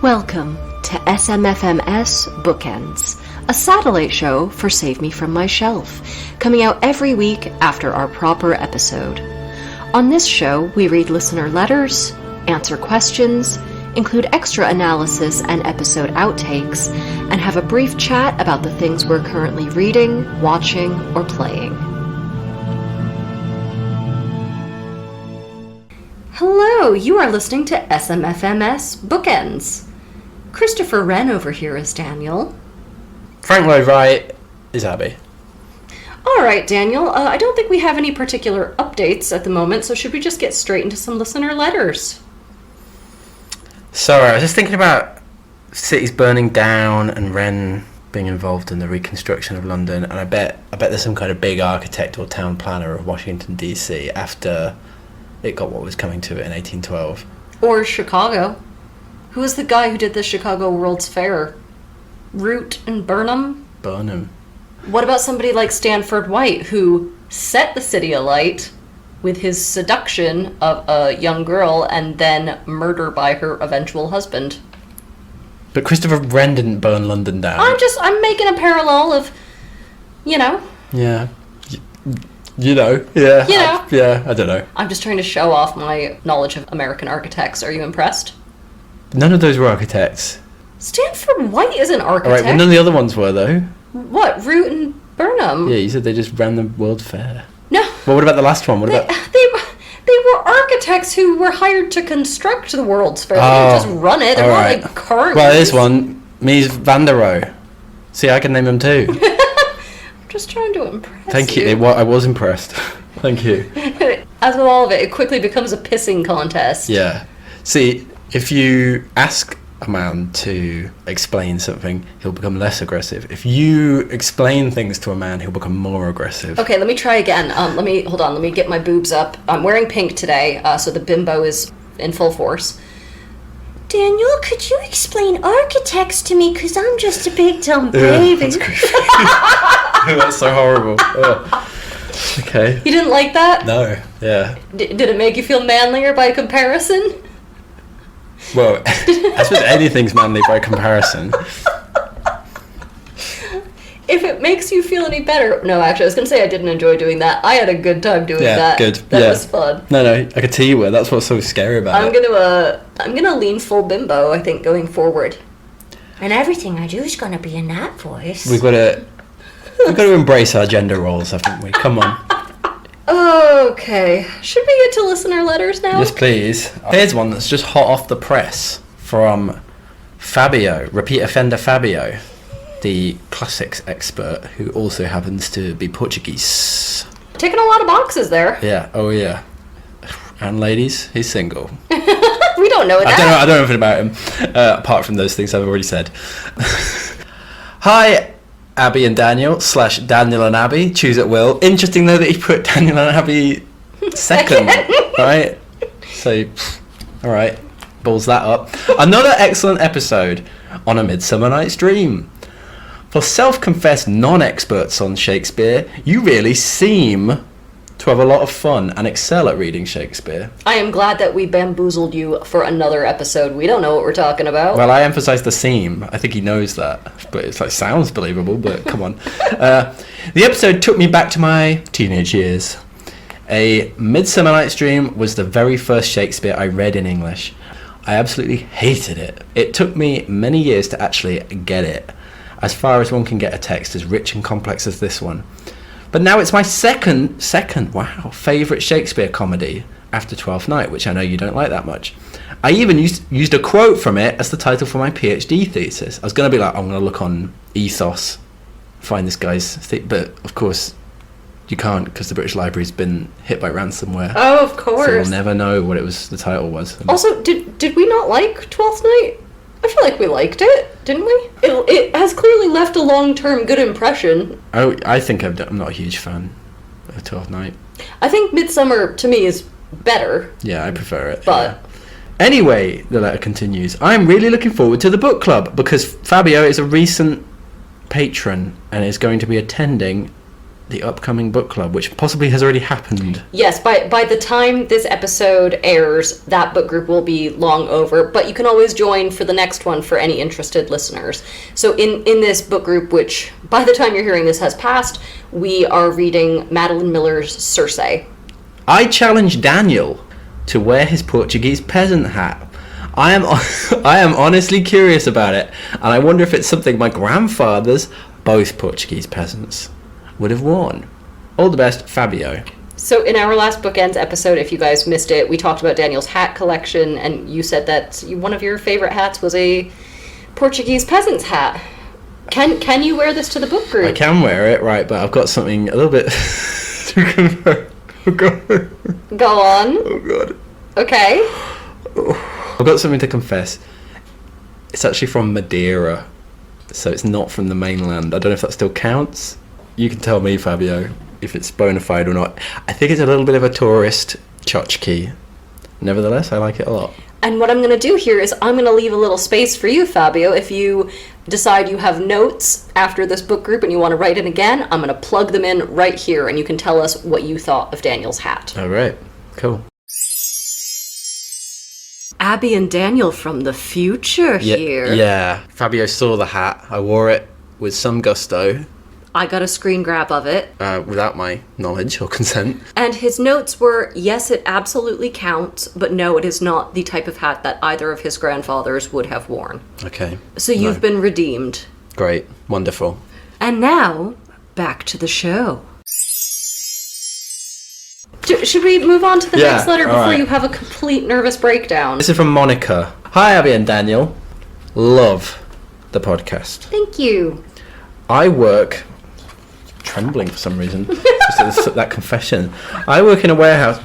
Welcome to SMFMS Bookends, a satellite show for Save Me From My Shelf, coming out every week after our proper episode. On this show, we read listener letters, answer questions, include extra analysis and episode outtakes, and have a brief chat about the things we're currently reading, watching, or playing. Hello, you are listening to SMFMS Bookends. Christopher Wren over here is Daniel. Frank Lloyd Wright is Abby. Alright, Daniel, I don't think we have any particular updates at the moment, so should we just get straight into some listener letters? Sorry, I was just thinking about cities burning down and Wren being involved in the reconstruction of London, and I bet there's some kind of big architect or town planner of Washington, D.C. after it got what was coming to it in 1812. Or Chicago. Who was the guy who did the Chicago World's Fair? Root and Burnham? Burnham. What about somebody like Stanford White, who set the city alight with his seduction of a young girl and then murder by her eventual husband? But Christopher Wren didn't burn London down. I'm making a parallel of, Yeah. Yeah. I don't know. I'm just trying to show off my knowledge of American architects. Are you impressed? None of those were architects. Stanford White is an architect. Alright, well none of the other ones were though. What, Root and Burnham? Yeah, you said they just ran the World Fair. No. Well, what about the last one? They were architects who were hired to construct the World's Fair. They didn't just run it. They're not like currently. Well, this one, Mies van der Rohe. See, I can name them too. I'm just trying to impress you. Thank you. I was impressed. Thank you. As with all of it quickly becomes a pissing contest. Yeah. See, if you ask a man to explain something, he'll become less aggressive. If you explain things to a man, he'll become more aggressive. Okay, let me try again. Let me get my boobs up. I'm wearing pink today, so the bimbo is in full force. Daniel, could you explain architects to me? Because I'm just a big dumb baby. That's creepy. That's so horrible. Oh. Okay. You didn't like that? No. Yeah. Did it make you feel manlier by comparison? Well, I suppose anything's manly by comparison. If it makes you feel any better... No, actually, I was going to say I didn't enjoy doing that. I had a good time doing that. Yeah, good. That was fun. No, I could tell you where. That's what's so scary about it. I'm gonna lean full bimbo, I think, going forward. And everything I do is going to be in that voice. We've got to embrace our gender roles, haven't we? Come on. Okay. Should we get to listener letters now? Yes, please. Here's one that's just hot off the press from Fabio, repeat offender Fabio, the classics expert who also happens to be Portuguese. Ticking a lot of boxes there. Yeah, oh yeah. And ladies, he's single. We don't know that. I don't know anything about him, apart from those things I've already said. Hi, Abby and Daniel, / Daniel and Abby, choose at will. Interesting though that he put Daniel and Abby second, right? So, alright, balls that up. Another excellent episode on A Midsummer Night's Dream. For self-confessed non-experts on Shakespeare, you really seem to have a lot of fun and excel at reading Shakespeare. I am glad that we bamboozled you for another episode. We don't know what we're talking about. Well, I emphasised the seam. I think he knows that. But it's sounds believable, but come on. The episode took me back to my teenage years. A Midsummer Night's Dream was the very first Shakespeare I read in English. I absolutely hated it. It took me many years to actually get it, as far as one can get a text as rich and complex as this one. But now it's my second favourite Shakespeare comedy after Twelfth Night, which I know you don't like that much. I even used a quote from it as the title for my PhD thesis. I was going to be like, I'm going to look on Ethos, find this guy's but of course you can't because the British Library's been hit by ransomware. Oh, of course. So we'll never know what the title was. Also, did we not like Twelfth Night? I feel like we liked it, didn't we? It has clearly left a long-term good impression. Oh, I think I'm not a huge fan of Twelfth Night. I think Midsummer, to me, is better. Yeah, I prefer it. But... Yeah. Anyway, the letter continues. I'm really looking forward to the book club because Fabio is a recent patron and is going to be attending the upcoming book club, which possibly has already happened. Yes, by the time this episode airs, that book group will be long over, but you can always join for the next one for any interested listeners. So in this book group, which by the time you're hearing this has passed, we are reading Madeline Miller's Circe. I challenge Daniel to wear his Portuguese peasant hat. I am honestly curious about it, and I wonder if it's something my grandfathers, both Portuguese peasants, would have worn. All the best, Fabio. So in our last Bookends episode, if you guys missed it, we talked about Daniel's hat collection, and you said that one of your favorite hats was a Portuguese peasant's hat. Can you wear this to the book group? I can wear it, right, but I've got something a little bit to confirm. Oh, God. Go on. Oh, God. Okay. I've got something to confess. It's actually from Madeira, so it's not from the mainland. I don't know if that still counts. You can tell me, Fabio, if it's bona fide or not. I think it's a little bit of a tourist tchotchke. Nevertheless, I like it a lot. And what I'm going to do here is I'm going to leave a little space for you, Fabio. If you decide you have notes after this book group and you want to write in again, I'm going to plug them in right here, and you can tell us what you thought of Daniel's hat. All right. Cool. Abby and Daniel from the future here. Yeah. Fabio saw the hat. I wore it with some gusto. I got a screen grab of it. Without my knowledge or consent. And his notes were, yes, it absolutely counts, but no, it is not the type of hat that either of his grandfathers would have worn. Okay. So you've been redeemed. Great. Wonderful. And now, back to the show. Should we move on to the next letter before you have a complete nervous breakdown? This is from Monica. Hi, Abby and Daniel. Love the podcast. Thank you. I work... Trembling for some reason. Just that confession. I work in a warehouse.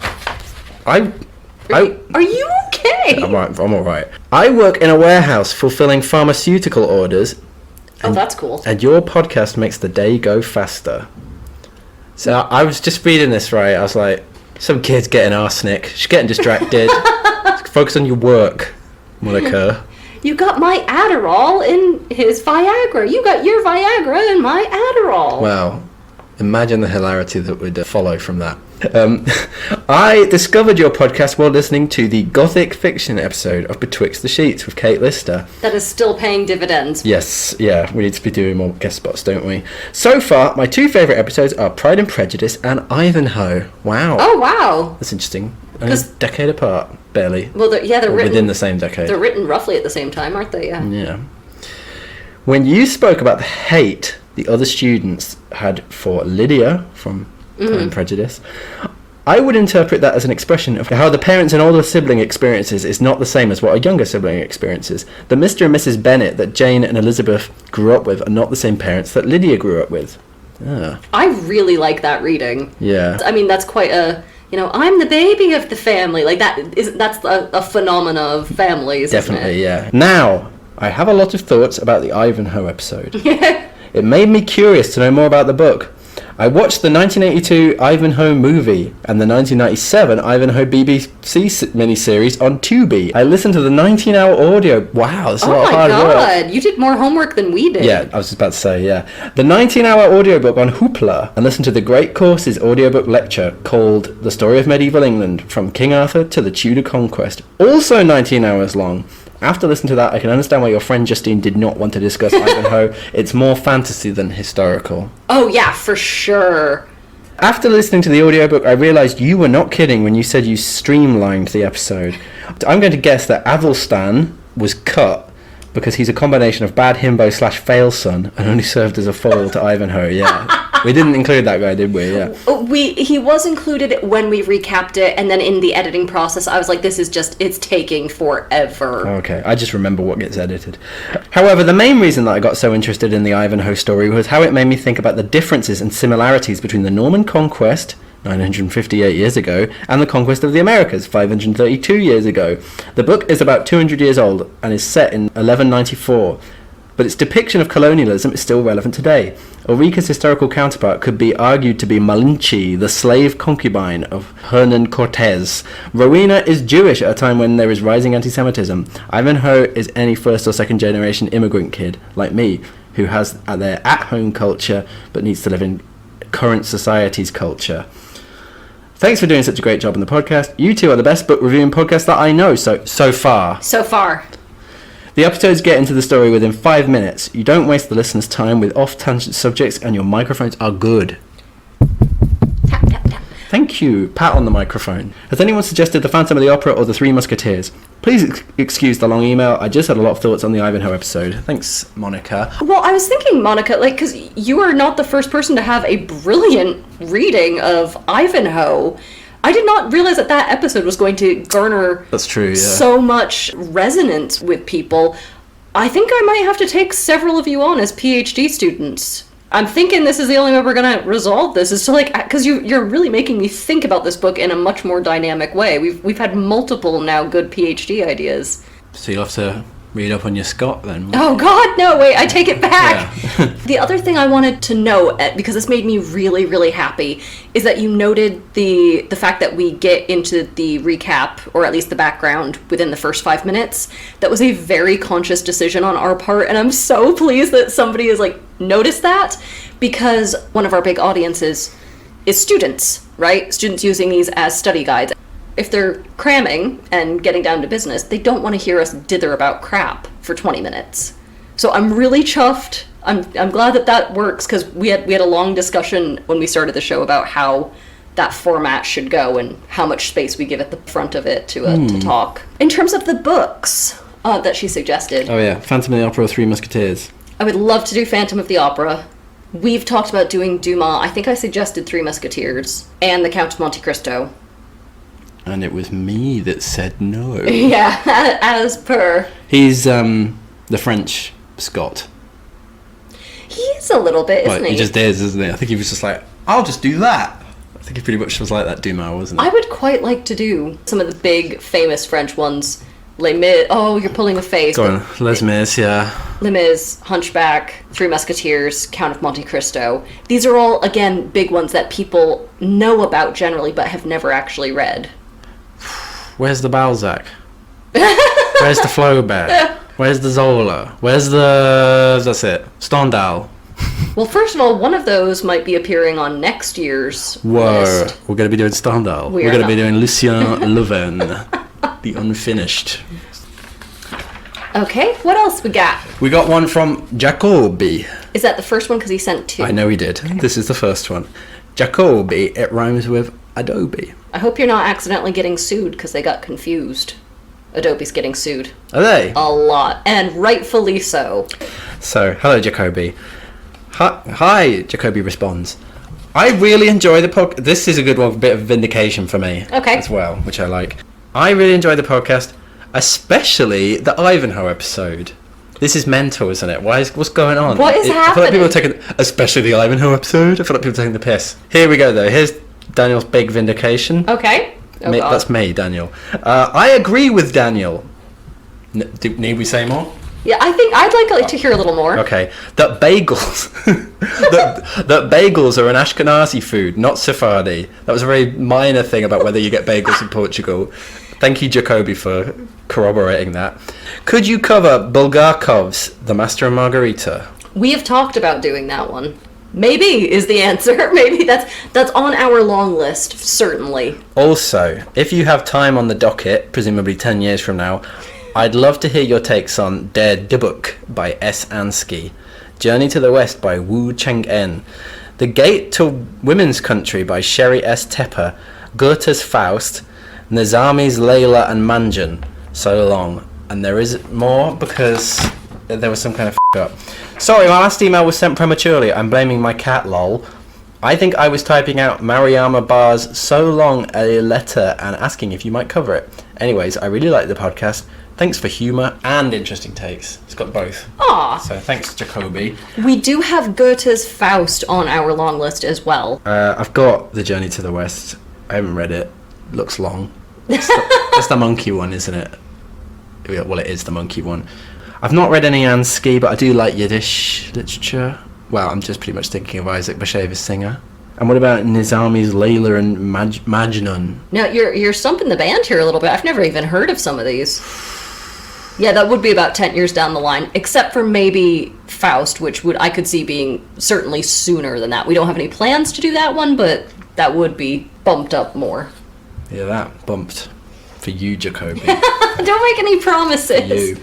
Are you okay? I'm all right. I work in a warehouse fulfilling pharmaceutical orders. Oh, that's cool. And your podcast makes the day go faster. So I was just reading this, right? I was like, some kid's getting arsenic. She's getting distracted. Focus on your work, Monica. You got my Adderall in his Viagra. You got your Viagra in my Adderall. Wow. Imagine the hilarity that would follow from that. I discovered your podcast while listening to the Gothic Fiction episode of Betwixt the Sheets with Kate Lister. That is still paying dividends. Yes, yeah, we need to be doing more guest spots, don't we? So far, my two favourite episodes are Pride and Prejudice and Ivanhoe. Wow. Oh, wow. That's interesting. Only a decade apart, barely. Well, they're written... within the same decade. They're written roughly at the same time, aren't they? Yeah. Yeah. When you spoke about the hate the other students had for Lydia from Pride and Prejudice, I would interpret that as an expression of how the parents and older sibling experiences is not the same as what a younger sibling experiences. The Mr. and Mrs. Bennet that Jane and Elizabeth grew up with are not the same parents that Lydia grew up with. Ah. I really like that reading. Yeah. I mean, that's quite a... I'm the baby of the family. Like, that's a phenomena of families, Definitely, isn't it? yeah. Now, I have a lot of thoughts about the Ivanhoe episode. It made me curious to know more about the book. I watched the 1982 Ivanhoe movie and the 1997 Ivanhoe BBC miniseries on Tubi. I listened to the 19-hour audio. Wow, that's a lot of hard work. Oh my God, you did more homework than we did. Yeah, I was just about to say, yeah. The 19-hour audiobook on Hoopla, and listened to the Great Courses audiobook lecture called The Story of Medieval England, from King Arthur to the Tudor Conquest. Also 19 hours long. After listening to that, I can understand why your friend Justine did not want to discuss Ivanhoe. It's more fantasy than historical. Oh, yeah, for sure. After listening to the audiobook, I realised you were not kidding when you said you streamlined the episode. I'm going to guess that Athelstan was cut because he's a combination of bad himbo / fail son and only served as a foil to Ivanhoe. Yeah. We didn't include that guy, did we? Yeah. He was included when we recapped it, and then in the editing process, I was like, this is just, it's taking forever. Okay, I just remember what gets edited. However, the main reason that I got so interested in the Ivanhoe story was how it made me think about the differences and similarities between the Norman conquest, 958 years ago, and the conquest of the Americas, 532 years ago. The book is about 200 years old and is set in 1194. But its depiction of colonialism is still relevant today. Ulrica's historical counterpart could be argued to be Malinche, the slave concubine of Hernan Cortez. Rowena is Jewish at a time when there is rising anti-Semitism. Ivanhoe is any first or second generation immigrant kid, like me, who has their at-home culture but needs to live in current society's culture. Thanks for doing such a great job on the podcast. You two are the best book reviewing podcast that I know so far. So far. The episodes get into the story within 5 minutes. You don't waste the listener's time with off-tangent subjects, and your microphones are good. Tap, tap, tap. Thank you. Pat on the microphone. Has anyone suggested The Phantom of the Opera or The Three Musketeers? Please excuse the long email. I just had a lot of thoughts on the Ivanhoe episode. Thanks, Monica. Well, I was thinking, Monica, because you are not the first person to have a brilliant reading of Ivanhoe. I did not realize that episode was going to garner That's true, yeah. so much resonance with people. I think I might have to take several of you on as PhD students. I'm thinking this is the only way we're going to resolve this, is to because you're really making me think about this book in a much more dynamic way. We've had multiple now good PhD ideas. So you'll have to read up on your Scott then. Oh God, no, wait, I take it back. Yeah. The other thing I wanted to note, because this made me really, really happy, is that you noted the fact that we get into the recap, or at least the background, within the first 5 minutes. That was a very conscious decision on our part, and I'm so pleased that somebody has noticed that, because one of our big audiences is students, right? Students using these as study guides. If they're cramming and getting down to business, they don't want to hear us dither about crap for 20 minutes. So I'm really chuffed. I'm glad that works, because we had a long discussion when we started the show about how that format should go and how much space we give at the front of it to talk. In terms of the books that she suggested. Oh yeah, Phantom of the Opera or Three Musketeers. I would love to do Phantom of the Opera. We've talked about doing Dumas. I think I suggested Three Musketeers and The Count of Monte Cristo. And it was me that said no. Yeah, as per. He's the French Scott. He is a little bit, isn't he? He just is, isn't he? I think he was just like, I'll just do that. I think he pretty much was like that Dumas, wasn't he? I would quite like to do some of the big, famous French ones. Les Mis. Oh, you're pulling a face. Go on, Les Mis, yeah. Les Mis, Hunchback, Three Musketeers, Count of Monte Cristo. These are all, again, big ones that people know about generally, but have never actually read. Where's the Balzac? Where's the Flaubert? Where's the Zola? Where's the... That's it. Stendhal. Well, first of all, one of those might be appearing on next year's list. We're going to be doing Stendhal. We're going to be doing Lucien Levin. The Unfinished. Okay, what else we got? We got one from Jacobi. Is that the first one? Because he sent two. I know he did. This is the first one. Jacobi, it rhymes with Adobe. I hope you're not accidentally getting sued because they got confused. Adobe's getting sued. Are they? A lot, and rightfully so. So, hello Jacobi. Hi, Jacobi responds. I really enjoy the podcast. This is a good one, a bit of vindication for me. Okay. As well, which I like. I really enjoy the podcast, especially the Ivanhoe episode. This is mental, isn't it? What's going on? What is happening? I feel like people are taking, especially the Ivanhoe episode. I feel like people are taking the piss. Here we go, though. Here's Daniel's big vindication. Okay. Oh, God. That's me, Daniel. I agree with Daniel. Need we say more? Yeah, I think I'd like to hear a little more. Okay. That bagels, that bagels are an Ashkenazi food, not Sephardi. That was a very minor thing about whether you get bagels in Portugal. Thank you, Jacobi, for corroborating that. Could you cover Bulgakov's The Master and Margarita? We have talked about doing that one. Maybe is the answer. Maybe that's on our long list, certainly. Also, if you have time on the docket, presumably 10 years from now, I'd love to hear your takes on Der Dybbuk by S. Ansky, Journey to the West by Wu Cheng-en, The Gate to Women's Country by Sherry S. Tepper, Goethe's Faust, Nizami's Layla and Manjan. So long. And there is more because there was some kind of up. Sorry, my last email was sent prematurely. I'm blaming my cat, lol. I think I was typing out Mariama Bar's so long a letter and asking if you might cover it. Anyways, I really like the podcast. Thanks for humour and interesting takes. It's got both. Aw. So thanks, Jacobi. We do have Goethe's Faust on our long list as well. I've got The Journey to the West. I haven't read it. Looks long. That's the monkey one, isn't it? Well, it is the monkey one. I've not read any Ansky, but I do like Yiddish literature. Well, I'm just pretty much thinking of Isaac Bashevis Singer. And what about Nizami's Layla and Majnun? Now, you're stumping the band here a little bit. I've never even heard of some of these. Yeah, that would be about 10 years down the line, except for maybe Faust, which I could see being certainly sooner than that. We don't have any plans to do that one, but that would be bumped up more. Yeah, that bumped for you, Jacoby. Don't make any promises. You.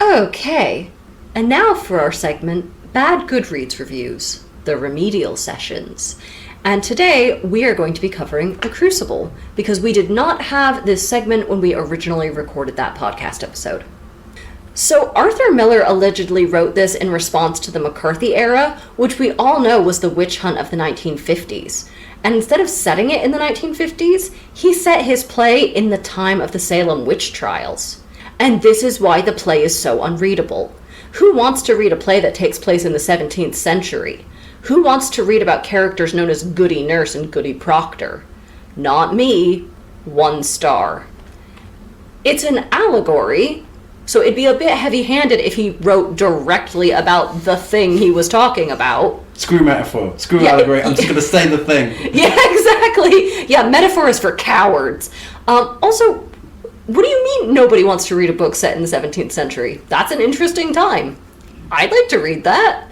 Okay, and now for our segment, Bad Goodreads Reviews, the remedial sessions. And today we are going to be covering The Crucible, because we did not have this segment when we originally recorded that podcast episode. So Arthur Miller allegedly wrote this in response to the McCarthy era, which we all know was the witch hunt of the 1950s. And instead of setting it in the 1950s, he set his play in the time of the Salem witch trials. And this is why the play is so unreadable. Who wants to read a play that takes place in the 17th century? Who wants to read about characters known as Goody Nurse and Goody Proctor? Not me. 1 star. It's an allegory, so it'd be a bit heavy-handed if he wrote directly about the thing he was talking about. Screw metaphor. Screw allegory. I'm just going to say the thing. Yeah, exactly. Yeah, metaphor is for cowards. Also, what do you mean nobody wants to read a book set in the 17th century? That's an interesting time. I'd like to read that.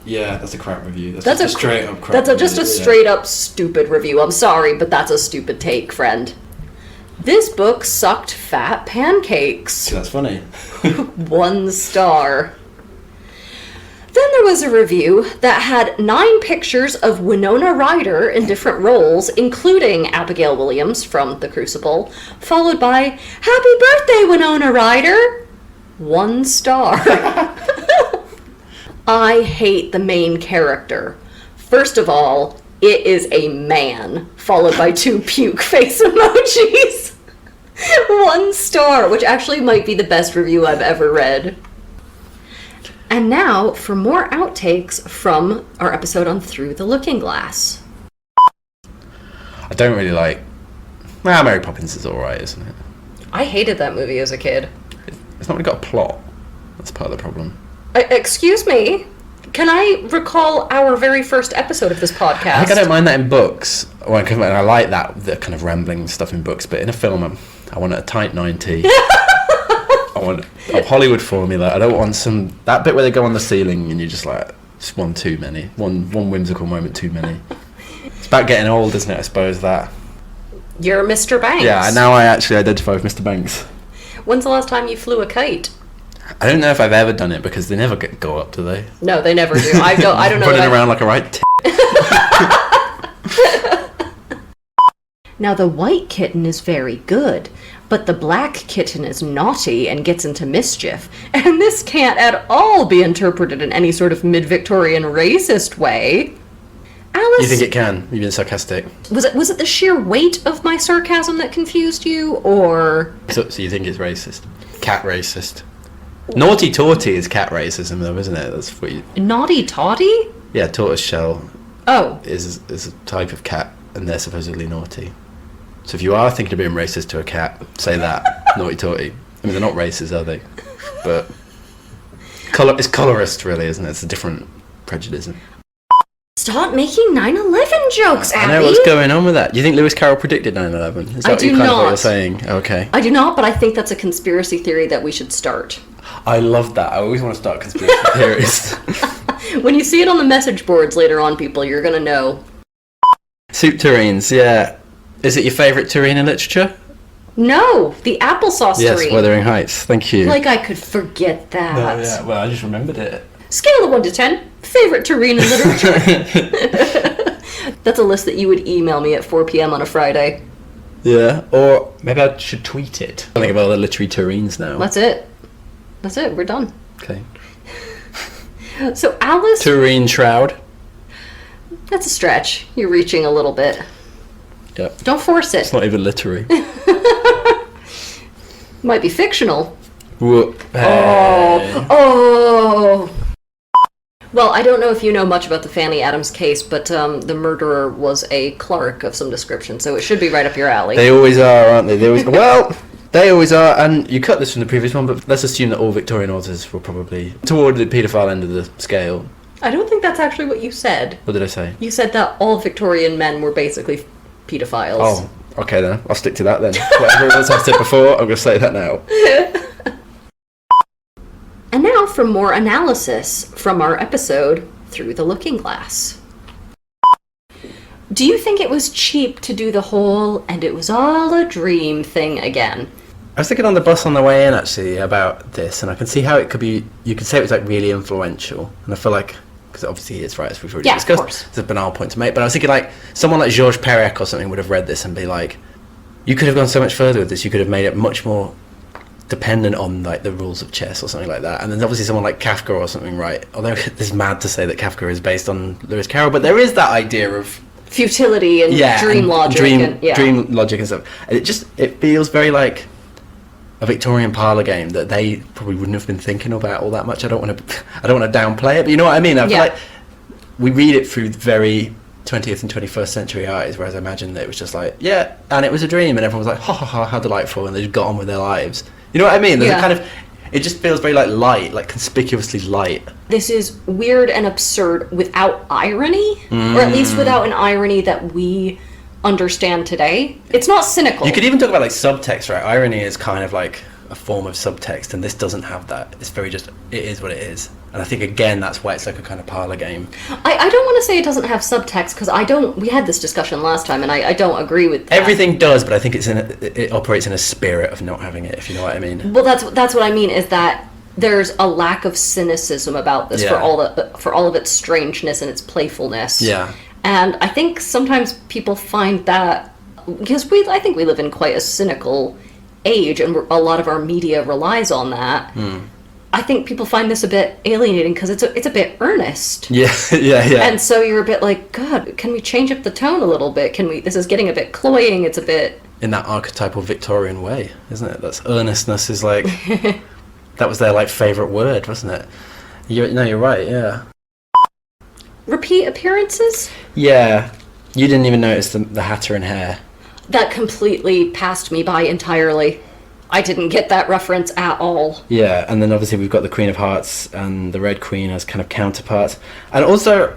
Yeah, that's a crap review. That's a straight up crap That's review. just a straight up stupid review. I'm sorry, but that's a stupid take, friend. This book sucked fat pancakes. See, that's funny. 1 star. Then there was a review that had 9 pictures of Winona Ryder in different roles, including Abigail Williams from The Crucible, followed by, "Happy birthday, Winona Ryder!" 1 star. I hate the main character. First of all, it is a man, followed by 2 puke face emojis. 1 star, which actually might be the best review I've ever read. And now for more outtakes from our episode on Through the Looking Glass. I don't really like... Well, Mary Poppins is alright, isn't it? I hated that movie as a kid. It's not really got a plot. That's part of the problem. Excuse me? Can I recall our very first episode of this podcast? I think I don't mind that in books. Well, I like the kind of rambling stuff in books, but in a film, I want a tight 90. I want a Hollywood formula. I don't want that bit where they go on the ceiling and you're just like, it's one too many. One whimsical moment too many. It's about getting old, isn't it, I suppose, that. You're Mr. Banks. Yeah, now I actually identify with Mr. Banks. When's the last time you flew a kite? I don't know if I've ever done it because they never go up, do they? No, they never do. I don't know. Running around like a right Now, the white kitten is very good, but the black kitten is naughty and gets into mischief, and this can't at all be interpreted in any sort of mid-Victorian racist way. Alice... You think it can? You've been sarcastic. Was it the sheer weight of my sarcasm that confused you, or... So you think it's racist? Cat racist. Naughty torty is cat racism, though, isn't it? That's what you... Naughty totty? Yeah, tortoiseshell Oh. is a type of cat, and they're supposedly naughty. So if you are thinking of being racist to a cat, say that. Naughty torty. I mean, they're not racist, are they? But it's colorist, really, isn't it? It's a different prejudice. Stop making 9/11 jokes, Abby! I know what's going on with that. Do you think Lewis Carroll predicted 9/11? Is that what you're saying? Okay. I do not, but I think that's a conspiracy theory that we should start. I love that. I always want to start conspiracy theories. When you see it on the message boards later on, people, you're going to know. Soup terrines, yeah. Is it your favourite terrine in literature? No, the applesauce terrine. Yes, Wuthering Heights. Thank you. Like I could forget that. No, yeah, well, I just remembered it. Scale of 1 to 10, favorite terrine in literature. That's a list that you would email me at 4 p.m. on a Friday. Yeah, or maybe I should tweet it. I think about all the literary terrines now. That's it. We're done. Okay. So Alice... Terrine shroud. That's a stretch. You're reaching a little bit. Yep. Don't force it. It's not even literary. Might be fictional. Whoop. Oh. Well, I don't know if you know much about the Fanny Adams case, but the murderer was a clerk of some description, so it should be right up your alley. They always are, aren't they? They always are, and you cut this from the previous one, but let's assume that all Victorian authors were probably toward the paedophile end of the scale. I don't think that's actually what you said. What did I say? You said that all Victorian men were basically pedophiles. Oh, Okay then, I'll stick to that then. Whatever it was I've said before, I'm going to say that now. And now for more analysis from our episode, Through the Looking Glass. Do you think it was cheap to do the whole "and it was all a dream" thing again? I was thinking on the bus on the way in, actually, about this, and I can see how it could be, you could say it was, like, really influential, and I feel like, because obviously it's right, as we've already discussed, of course. It's a banal point to make, but I was thinking, like, someone like Georges Perec or something would have read this and be like, you could have gone so much further with this, you could have made it much more dependent on, like, the rules of chess or something like that. And then obviously someone like Kafka or something, right? Although it's mad to say that Kafka is based on Lewis Carroll, but there is that idea of futility and dream logic. Dream logic and stuff. And it feels very like a Victorian parlour game that they probably wouldn't have been thinking about all that much. I don't want to downplay it, but you know what I mean? I feel like we read it through very 20th and 21st century eyes, whereas I imagine that it was just like, yeah, and it was a dream, and everyone was like, ha ha ha, how delightful, and they just got on with their lives. You know what I mean? There's a kind of, it just feels very like light, like conspicuously light. This is weird and absurd without irony, or at least without an irony that we understand today. It's not cynical. You could even talk about like subtext, right? Irony is kind of like a form of subtext, and this doesn't have that. It's very just, it is what it is. And I think, again, that's why it's like a kind of parlour game. I don't want to say it doesn't have subtext, because we had this discussion last time, and I don't agree with that. Everything does, but I think it operates in a spirit of not having it, if you know what I mean. Well, that's what I mean, is that there's a lack of cynicism about this for all of its strangeness and its playfulness. Yeah. And I think sometimes people find that, because I think we live in quite a cynical age, and a lot of our media relies on that. I think people find this a bit alienating because it's a bit earnest. Yeah. And so you're a bit like, God, can we change up the tone a little bit? This is getting a bit cloying. It's a bit in that archetypal Victorian way, isn't it? That's earnestness is like that was their like favourite word, wasn't it? You're right. Yeah. Repeat appearances? Yeah. You didn't even notice the Hatter and Hare. That completely passed me by entirely. I didn't get that reference at all. Yeah, and then obviously we've got the Queen of Hearts and the Red Queen as kind of counterparts. And also,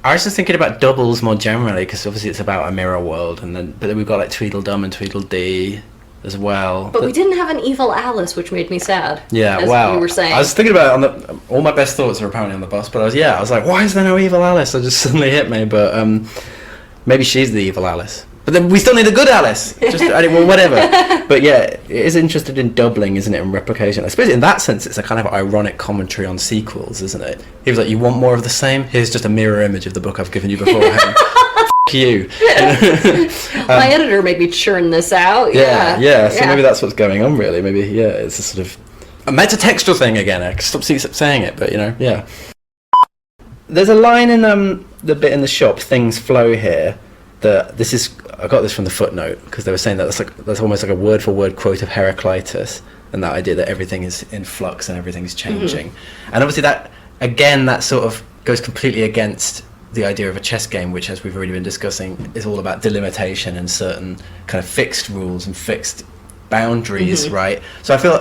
I was just thinking about doubles more generally, because obviously it's about a mirror world, but then we've got like Tweedledum and Tweedledee as well. But we didn't have an evil Alice, which made me sad. Yeah, as wow. we were saying. I was thinking about it all my best thoughts are apparently on the bus, but I was like, why is there no evil Alice? It just suddenly hit me, but maybe she's the evil Alice. But then we still need a good Alice. Well, whatever. But yeah, it is interested in doubling, isn't it, and replication. I suppose in that sense, it's a kind of ironic commentary on sequels, isn't it? He was like, you want more of the same? Here's just a mirror image of the book I've given you beforehand. F*** you. My editor made me churn this out. Yeah. So maybe that's what's going on, really. Maybe, it's a sort of a metatextual thing again. I stop saying it, but, yeah. There's a line in the bit in the shop, things flow here, I got this from the footnote, because they were saying that that's almost like a word-for-word quote of Heraclitus, and that idea that everything is in flux and everything's changing. And obviously that sort of goes completely against the idea of a chess game, which, as we've already been discussing, is all about delimitation and certain kind of fixed rules and fixed boundaries, right? So I feel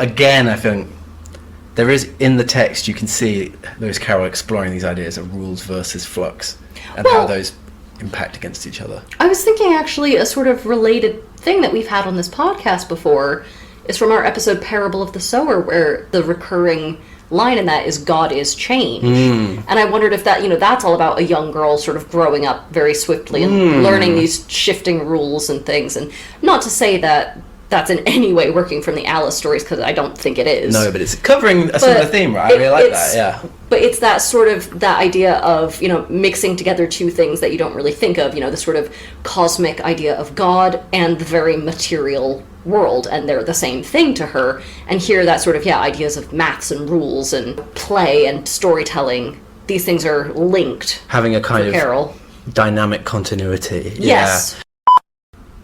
there is, in the text, you can see Lewis Carroll exploring these ideas of rules versus flux, and how those impact against each other. I was thinking, actually, a sort of related thing that we've had on this podcast before is from our episode Parable of the Sower, where the recurring line in that is God is change. And I wondered if that's all about a young girl sort of growing up very swiftly and learning these shifting rules and things. And not to say that that's in any way working from the Alice stories, because I don't think it is. No, but it's covering a similar theme, right? I really like that, yeah. But it's that sort of, that idea of, mixing together two things that you don't really think of, the sort of cosmic idea of God and the very material world, and they're the same thing to her. And here that sort of, ideas of maths and rules and play and storytelling, these things are linked. Having a kind of Carol. Dynamic continuity. Yes.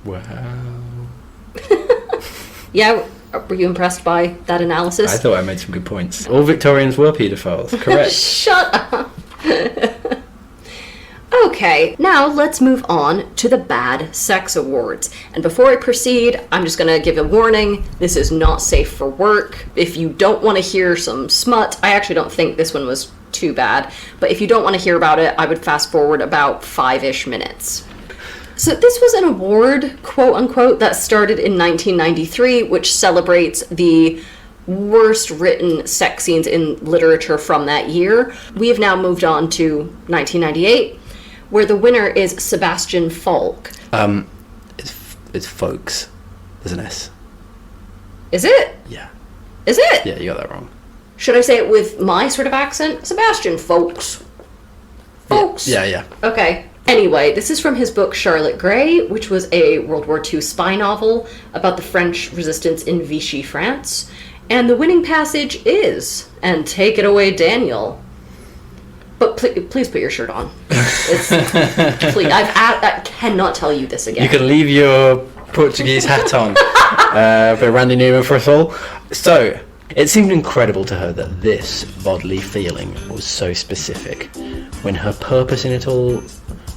Wow. Yeah, were you impressed by that analysis? I thought I made some good points. All Victorians were paedophiles, correct. Shut up. Okay, now let's move on to the Bad Sex Awards. And before I proceed, I'm just going to give a warning. This is not safe for work. If you don't want to hear some smut, I actually don't think this one was too bad, but if you don't want to hear about it, I would fast forward about 5-ish minutes. So this was an award, quote unquote, that started in 1993, which celebrates the worst written sex scenes in literature from that year. We have now moved on to 1998, where the winner is Sebastian Falk. It's Folks. There's an S. Is it? Yeah. Is it? Yeah, you got that wrong. Should I say it with my sort of accent? Sebastian Folks. Folks. Yeah. Okay. Anyway, this is from his book Charlotte Gray, which was a World War II spy novel about the French resistance in Vichy, France. And the winning passage is, and take it away, Daniel. But please put your shirt on. Please, I cannot tell you this again. You can leave your Portuguese hat on. For Randy Newman for us all. So, it seemed incredible to her that this bodily feeling was so specific, when her purpose in it all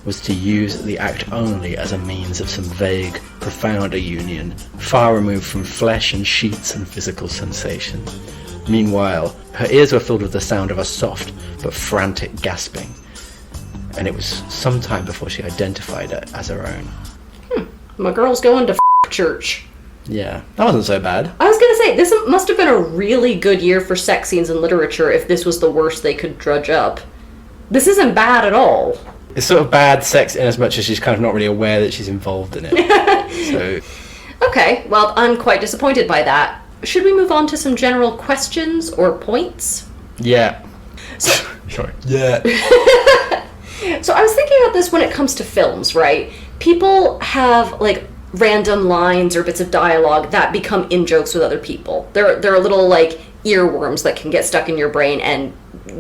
was to use the act only as a means of some vague, profounder union, far removed from flesh and sheets and physical sensation. Meanwhile, her ears were filled with the sound of a soft but frantic gasping, and it was some time before she identified it as her own. My girl's going to church. Yeah, that wasn't so bad. I was gonna say, this must have been a really good year for sex scenes in literature if this was the worst they could drudge up. This isn't bad at all. It's sort of bad sex in as much as she's kind of not really aware that she's involved in it. Okay, well, I'm quite disappointed by that. Should we move on to some general questions or points? Yeah. Sorry. Yeah. So I was thinking about this when it comes to films, right? People have, like, random lines or bits of dialogue that become in-jokes with other people. They're little, like, earworms that can get stuck in your brain, and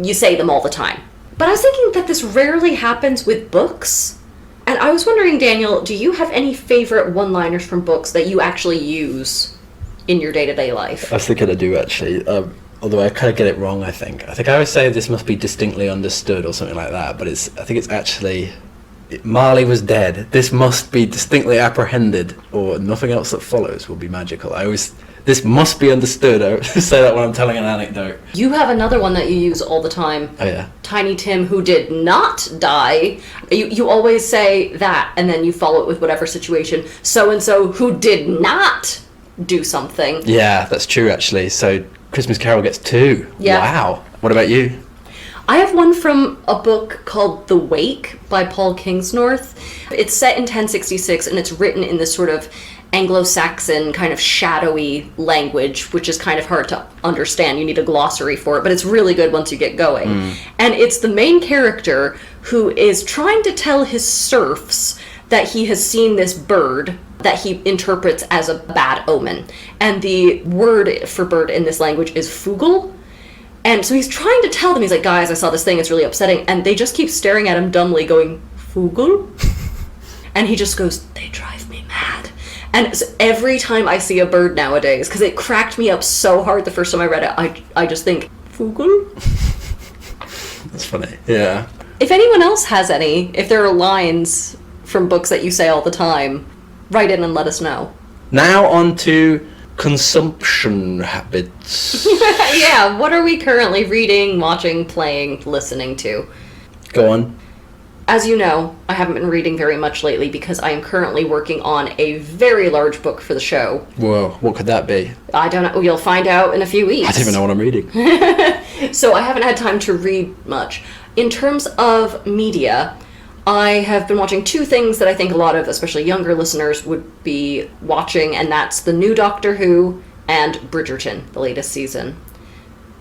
you say them all the time. But I was thinking that this rarely happens with books. And I was wondering, Daniel, do you have any favorite one-liners from books that you actually use in your day-to-day life? I was thinking I do, actually. Although I kind of get it wrong, I think. I always say this must be distinctly understood or something like that, but I think it's actually... Marley was dead. This must be distinctly apprehended, or nothing else that follows will be magical. This must be understood. I say that when I'm telling an anecdote. You have another one that you use all the time. Oh, yeah. Tiny Tim, who did not die. You always say that, and then you follow it with whatever situation. So-and-so who did not do something. Yeah, that's true, actually. So Christmas Carol gets 2. Yeah. Wow. What about you? I have one from a book called The Wake by Paul Kingsnorth. It's set in 1066, and it's written in this sort of Anglo-Saxon kind of shadowy language, which is kind of hard to understand. You need a glossary for it, but it's really good once you get going. And it's the main character who is trying to tell his serfs that he has seen this bird that he interprets as a bad omen. And the word for bird in this language is fugl. And so he's trying to tell them, he's like, guys, I saw this thing, it's really upsetting. And they just keep staring at him dumbly, going, fugl? And he just goes, they drive me mad. And so every time I see a bird nowadays, because it cracked me up so hard the first time I read it, I just think, fugl? That's funny. Yeah. If anyone else has any, if there are lines from books that you say all the time, write in and let us know. Now on to consumption habits. Yeah, what are we currently reading, watching, playing, listening to? Go on. As you know, I haven't been reading very much lately because I am currently working on a very large book for the show. Whoa, what could that be? I don't know. You'll find out in a few weeks. I don't even know what I'm reading. So I haven't had time to read much. In terms of media, I have been watching 2 things that I think a lot of, especially younger listeners, would be watching, and that's the new Doctor Who and Bridgerton, the latest season.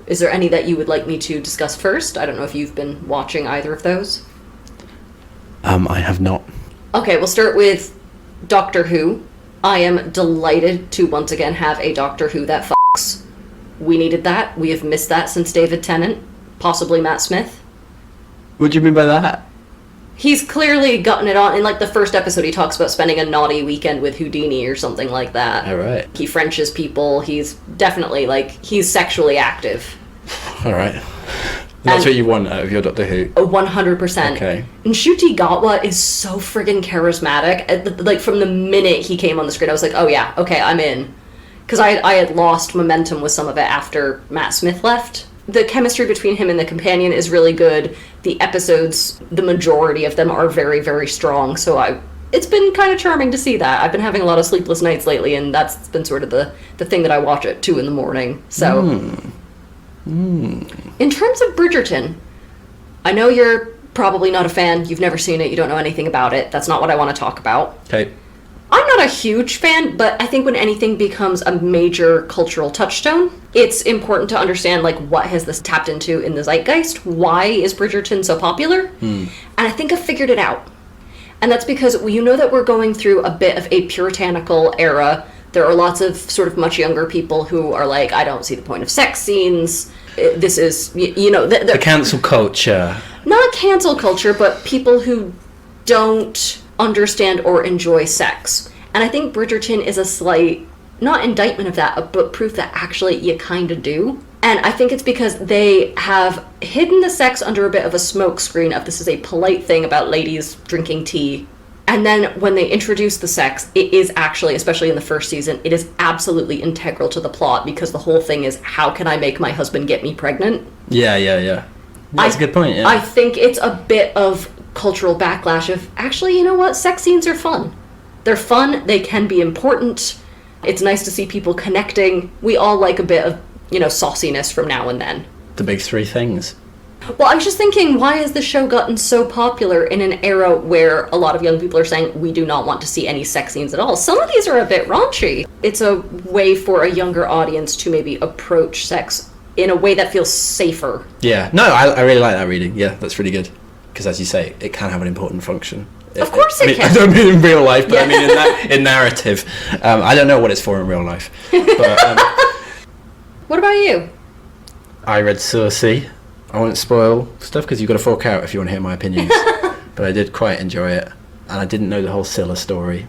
Is there any that you would like me to discuss first? I don't know if you've been watching either of those. I have not. Okay, we'll start with Doctor Who. I am delighted to once again have a Doctor Who that fucks. We needed that. We have missed that since David Tennant, possibly Matt Smith. What do you mean by that? He's clearly gotten it on. In, like, the first episode, he talks about spending a naughty weekend with Houdini or something like that. All right. He Frenches people. He's definitely, like, he's sexually active. All right. That's what you want out of your Doctor Who. 100%. Okay. And Ncuti Gatwa is so friggin' charismatic. Like, from the minute he came on the screen, I was like, oh yeah, okay, I'm in. Because I had lost momentum with some of it after Matt Smith left. The chemistry between him and the companion is really good. The episodes, the majority of them are very, very strong, so it's been kind of charming to see that. I've been having a lot of sleepless nights lately, and that's been sort of the thing that I watch at 2 a.m. So, in terms of Bridgerton, I know you're probably not a fan. You've never seen it. You don't know anything about it. That's not what I want to talk about. Okay. I'm not a huge fan, but I think when anything becomes a major cultural touchstone, it's important to understand, like, what has this tapped into in the zeitgeist? Why is Bridgerton so popular? And I think I figured it out. And that's because you know that we're going through a bit of a puritanical era. There are lots of sort of much younger people who are like, I don't see the point of sex scenes. This is, the cancel culture. Not cancel culture, but people who don't understand or enjoy sex. And I think Bridgerton is a slight, not indictment of that, but proof that actually you kind of do. And I think it's because they have hidden the sex under a bit of a smokescreen of this is a polite thing about ladies drinking tea. And then when they introduce the sex, it is actually, especially in the first season, it is absolutely integral to the plot, because the whole thing is, how can I make my husband get me pregnant? Yeah. That's a good point, yeah. I think it's a bit of cultural backlash of, actually, you know what? Sex scenes are fun. They're fun. They can be important. It's nice to see people connecting. We all like a bit of, sauciness from now and then. The big 3 things. Well, I was just thinking, why has the show gotten so popular in an era where a lot of young people are saying, we do not want to see any sex scenes at all? Some of these are a bit raunchy. It's a way for a younger audience to maybe approach sex in a way that feels safer. Yeah. No, I really like that reading. Yeah, that's really good. Because as you say, it can have an important function. Of course it can. I don't mean in real life, but I mean in narrative. I don't know what it's for in real life. But, what about you? I read Circe. I won't spoil stuff because you've got to fork out if you want to hear my opinions. But I did quite enjoy it. And I didn't know the whole Scylla story.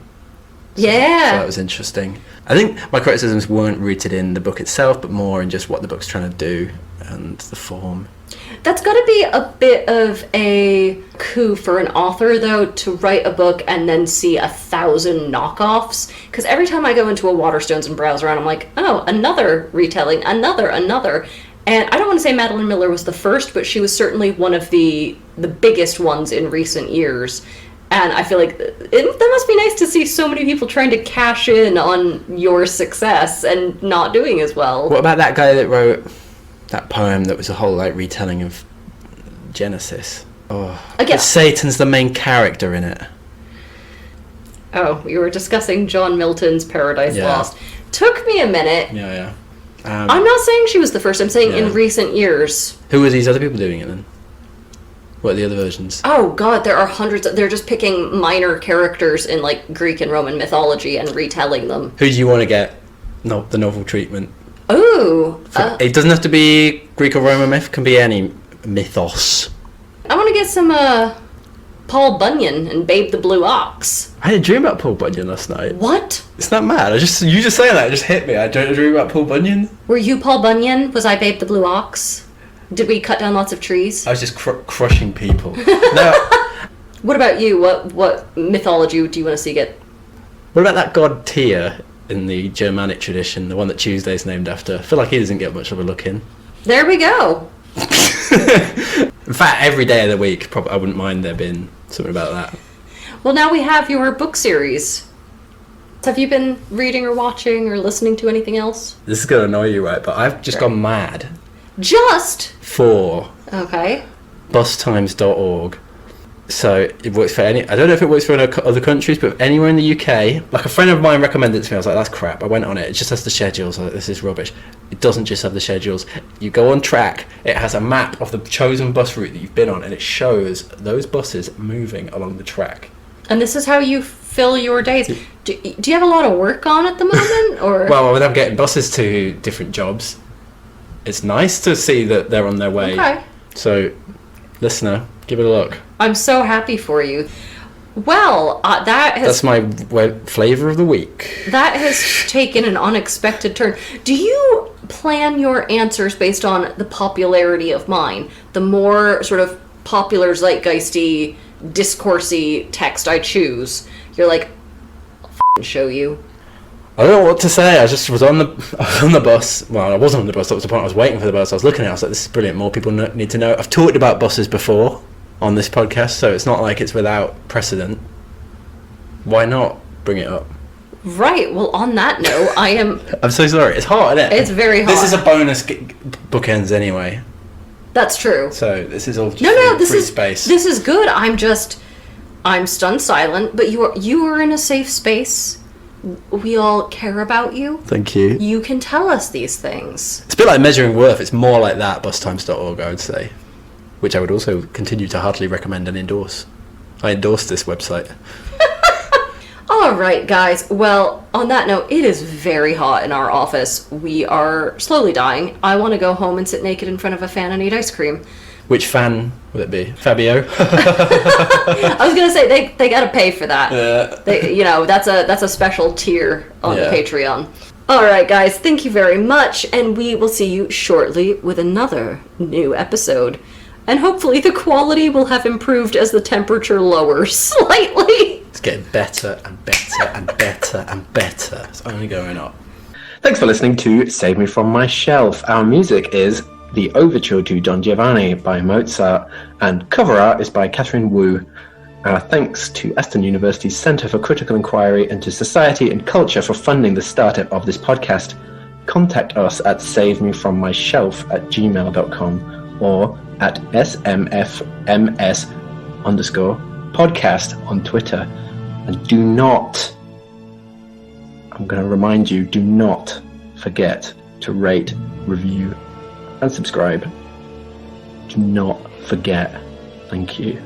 So that was interesting. I think my criticisms weren't rooted in the book itself, but more in just what the book's trying to do and the form. That's got to be a bit of a coup for an author, though, to write a book and then see 1,000 knockoffs. Because every time I go into a Waterstones and browse around, I'm like, oh, another retelling, another. And I don't want to say Madeline Miller was the first, but she was certainly one of the biggest ones in recent years. And I feel like that must be nice to see so many people trying to cash in on your success and not doing as well. What about that guy that wrote that poem that was a whole retelling of Genesis? But Satan's the main character in it. Oh, we were discussing John Milton's Paradise Lost. Took me a minute. Yeah. I'm not saying she was the first. I'm saying in recent years. Who were these other people doing it then? What are the other versions? Oh god, there are hundreds. They're just picking minor characters in Greek and Roman mythology and retelling them. Who do you want to get the novel treatment? Ooh. It doesn't have to be Greek or Roman myth. It can be any mythos. I want to get some Paul Bunyan and Babe the Blue Ox. I had a dream about Paul Bunyan last night. What? It's not mad. You just saying that, it just hit me. I had a dream about Paul Bunyan. Were you Paul Bunyan? Was I Babe the Blue Ox? Did we cut down lots of trees? I was just crushing people. No. What about you? What mythology do you want to see get? What about that god Tyr in the Germanic tradition, the one that Tuesday's named after? I feel like he doesn't get much of a look in. There we go. In fact, every day of the week, probably I wouldn't mind there being something about that. Well, now we have your book series. Have you been reading or watching or listening to anything else? This is going to annoy you, right? But I've just gone mad. Just? For Okay. bustimes.org. So it works for I don't know if it works for other countries, but anywhere in the UK, a friend of mine recommended it to me. I was like, that's crap. I went on it. It just has the schedules. I was like, this is rubbish. It doesn't just have the schedules. You go on track. It has a map of the chosen bus route that you've been on, and it shows those buses moving along the track. And this is how you fill your days. Do you have a lot of work on at the moment, or? Well, when I'm getting buses to different jobs, it's nice to see that they're on their way. Okay. So, listener, give it a look. I'm so happy for you. Well, that's my flavour of the week. That has taken an unexpected turn. Do you plan your answers based on the popularity of mine? The more sort of popular, zeitgeisty, discoursey text I choose, you're like, I'll f***ing show you. I don't know what to say. I just was on the bus. Well, I wasn't on the bus. That was the point. I was waiting for the bus. I was looking at it. I was like, this is brilliant. More people need to know. I've talked about buses before on this podcast, so it's not like it's without precedent. Why not bring it up? Right. Well, on that note, I'm so sorry. It's hot, isn't it? It's very hot. This is a bonus bookends anyway. That's true. So this is all just free space. This is good. I'm stunned silent, but you are in a safe space. We all care about you. Thank you. You can tell us these things. It's a bit like measuring worth. It's more like that, bustimes.org, I would say. Which I would also continue to heartily recommend and endorse. I endorse this website. All right, guys. Well, on that note, it is very hot in our office. We are slowly dying. I want to go home and sit naked in front of a fan and eat ice cream. Which fan would it be? Fabio? I was gonna say they gotta pay for that. Yeah. That's a special tier on the Patreon. All right, guys. Thank you very much, and we will see you shortly with another new episode. And hopefully the quality will have improved as the temperature lowers slightly. It's getting better and better and better and better. It's only going up. Thanks for listening to Save Me From My Shelf. Our music is The Overture to Don Giovanni by Mozart, and cover art is by Catherine Wu. Our thanks to Aston University's Centre for Critical Inquiry into Society and Culture for funding the startup of this podcast. Contact us at savemefrommyshelf@gmail.com or at SMFMS_podcast on Twitter. And do not, I'm going to remind you, do not forget to rate, review, and subscribe. Do not forget. Thank you.